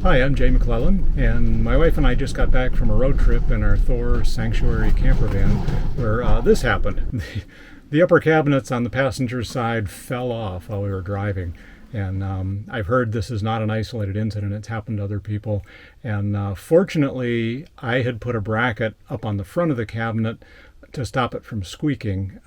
Hi, I'm Jay McClellan, and my wife and I just got back from a road trip in our Thor Sanctuary camper van where this happened. The upper cabinets on the passenger side fell off while we were driving. And I've heard this is not an isolated incident. It's happened to other people. And fortunately, I had put a bracket up on the front of the cabinet to stop it from squeaking,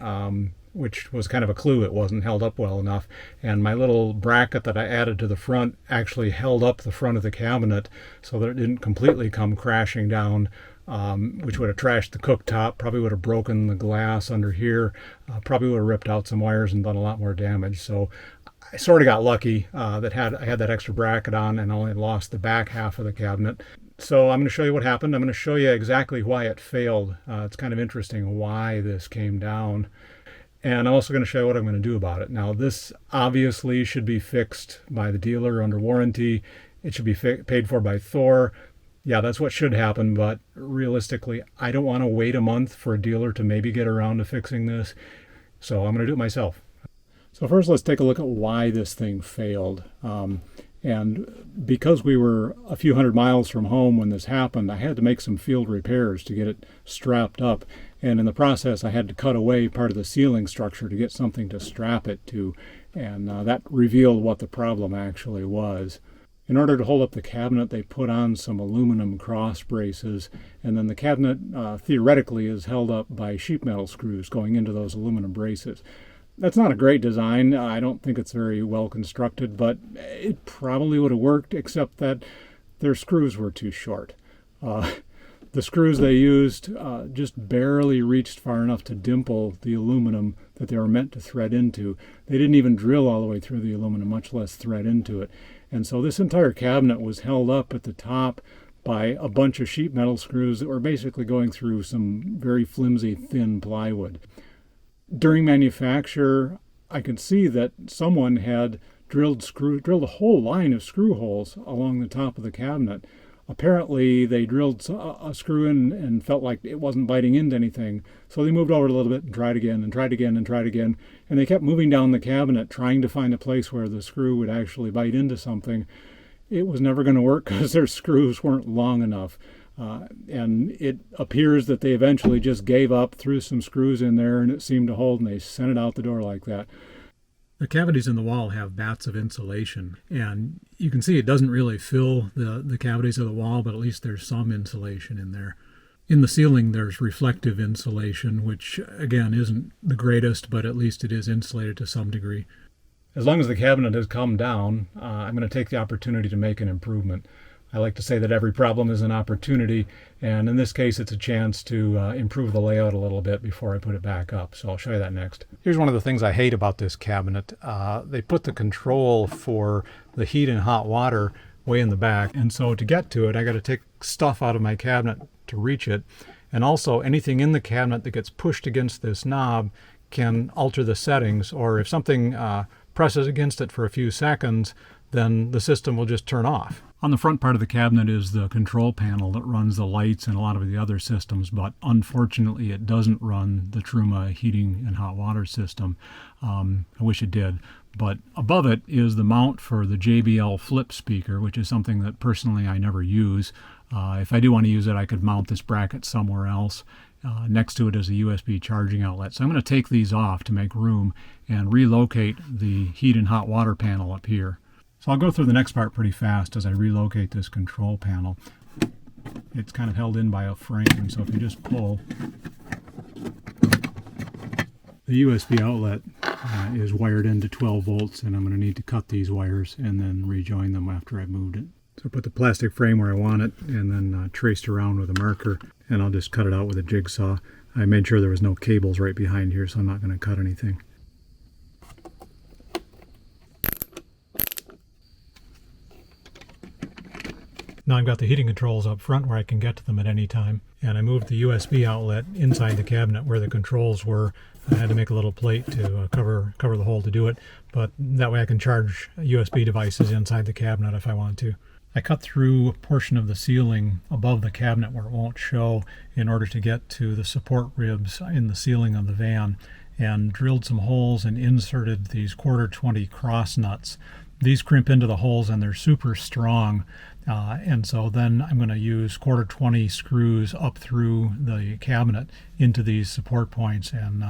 which was kind of a clue it wasn't held up well enough. And my little bracket that I added to the front actually held up the front of the cabinet so that it didn't completely come crashing down, which would have trashed the cooktop, probably would have broken the glass under here, probably would have ripped out some wires and done a lot more damage. So I sort of got lucky that I had that extra bracket on and only lost the back half of the cabinet. So I'm going to show you what happened. I'm going to show you exactly why it failed. It's kind of interesting why this came down. And I'm also going to show you what I'm going to do about it. Now, this obviously should be fixed by the dealer under warranty. It should be paid for by Thor. Yeah, that's what should happen, but realistically, I don't want to wait a month for a dealer to maybe get around to fixing this. So I'm going to do it myself. So first, let's take a look at why this thing failed. And because we were a few hundred miles from home when this happened, I had to make some field repairs to get it strapped up. And in the process, I had to cut away part of the ceiling structure to get something to strap it to. And that revealed what the problem actually was. In order to hold up the cabinet, they put on some aluminum cross braces. And then the cabinet, theoretically, is held up by sheet metal screws going into those aluminum braces. That's not a great design. I don't think it's very well constructed, but it probably would have worked, except that their screws were too short. The screws they used just barely reached far enough to dimple the aluminum that they were meant to thread into. They didn't even drill all the way through the aluminum, much less thread into it. And so this entire cabinet was held up at the top by a bunch of sheet metal screws that were basically going through some very flimsy, thin plywood. During manufacture, I could see that someone had drilled a whole line of screw holes along the top of the cabinet. Apparently, they drilled a screw in and felt like it wasn't biting into anything. So they moved over a little bit and tried again and tried again and tried again. And they kept moving down the cabinet, trying to find a place where the screw would actually bite into something. It was never going to work because their screws weren't long enough. And it appears that they eventually just gave up, threw some screws in there, and it seemed to hold, and they sent it out the door like that. The cavities in the wall have bats of insulation, and you can see it doesn't really fill the cavities of the wall, but at least there's some insulation in there. In the ceiling, there's reflective insulation, which, again, isn't the greatest, but at least it is insulated to some degree. As long as the cabinet has come down, I'm going to take the opportunity to make an improvement. I like to say that every problem is an opportunity, and in this case it's a chance to improve the layout a little bit before I put it back up. So I'll show you that next. Here's one of the things I hate about this cabinet. They put the control for the heat and hot water way in the back, and so to get to it I got to take stuff out of my cabinet to reach it, and also anything in the cabinet that gets pushed against this knob can alter the settings, or if something presses against it for a few seconds, then the system will just turn off. On the front part of the cabinet is the control panel that runs the lights and a lot of the other systems, but unfortunately it doesn't run the Truma heating and hot water system. I wish it did. But above it is the mount for the JBL flip speaker, which is something that personally I never use. If I do want to use it, I could mount this bracket somewhere else. Next to it is a USB charging outlet. So I'm going to take these off to make room and relocate the heat and hot water panel up here. So I'll go through the next part pretty fast as I relocate this control panel. It's kind of held in by a frame, so if you just pull, the USB outlet is wired into 12 volts, and I'm going to need to cut these wires and then rejoin them after I've moved it. So I put the plastic frame where I want it and then traced around with a marker, and I'll just cut it out with a jigsaw. I made sure there was no cables right behind here, so I'm not going to cut anything. Now I've got the heating controls up front where I can get to them at any time, and I moved the USB outlet inside the cabinet where the controls were. I had to make a little plate to cover the hole to do it, but that way I can charge USB devices inside the cabinet if I want to. I cut through a portion of the ceiling above the cabinet where it won't show in order to get to the support ribs in the ceiling of the van, and drilled some holes and inserted these 1/4 20 cross nuts These crimp into the holes and they're super strong. And so then I'm going to use 1/4-20 screws up through the cabinet into these support points and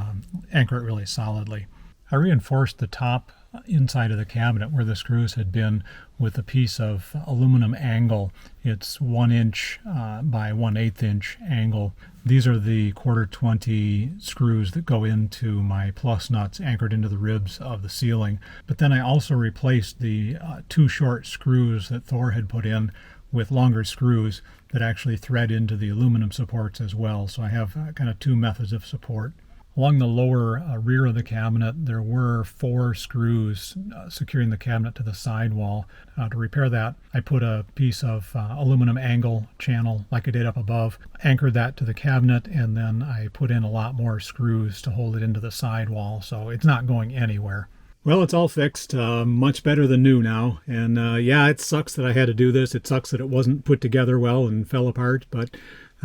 anchor it really solidly. I reinforced the top inside of the cabinet where the screws had been with a piece of aluminum angle. It's 1 inch by 1/8 inch angle. These are the 1/4-20 screws that go into my plus nuts anchored into the ribs of the ceiling. But then I also replaced the 2 short screws that Thor had put in with longer screws that actually thread into the aluminum supports as well. So I have kind of 2 methods of support. Along the lower rear of the cabinet, there were 4 screws securing the cabinet to the sidewall. To repair that, I put a piece of aluminum angle channel like I did up above, anchored that to the cabinet, and then I put in a lot more screws to hold it into the sidewall, so it's not going anywhere. Well, it's all fixed, much better than new now. And yeah, it sucks that I had to do this. It sucks that it wasn't put together well and fell apart, but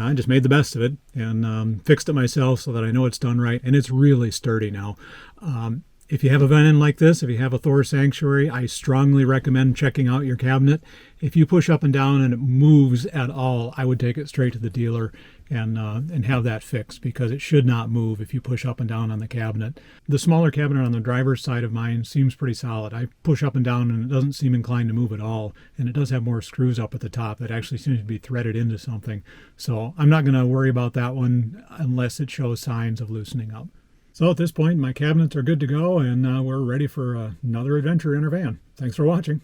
I just made the best of it and fixed it myself so that I know it's done right. And it's really sturdy now. If you have a vent-in like this, if you have a Thor Sanctuary, I strongly recommend checking out your cabinet. If you push up and down and it moves at all, I would take it straight to the dealer and have that fixed, because it should not move if you push up and down on the cabinet. The smaller cabinet on the driver's side of mine seems pretty solid. I push up and down and it doesn't seem inclined to move at all. And it does have more screws up at the top that actually seems to be threaded into something. So I'm not going to worry about that one unless it shows signs of loosening up. So at this point, my cabinets are good to go, and we're ready for another adventure in our van. Thanks for watching.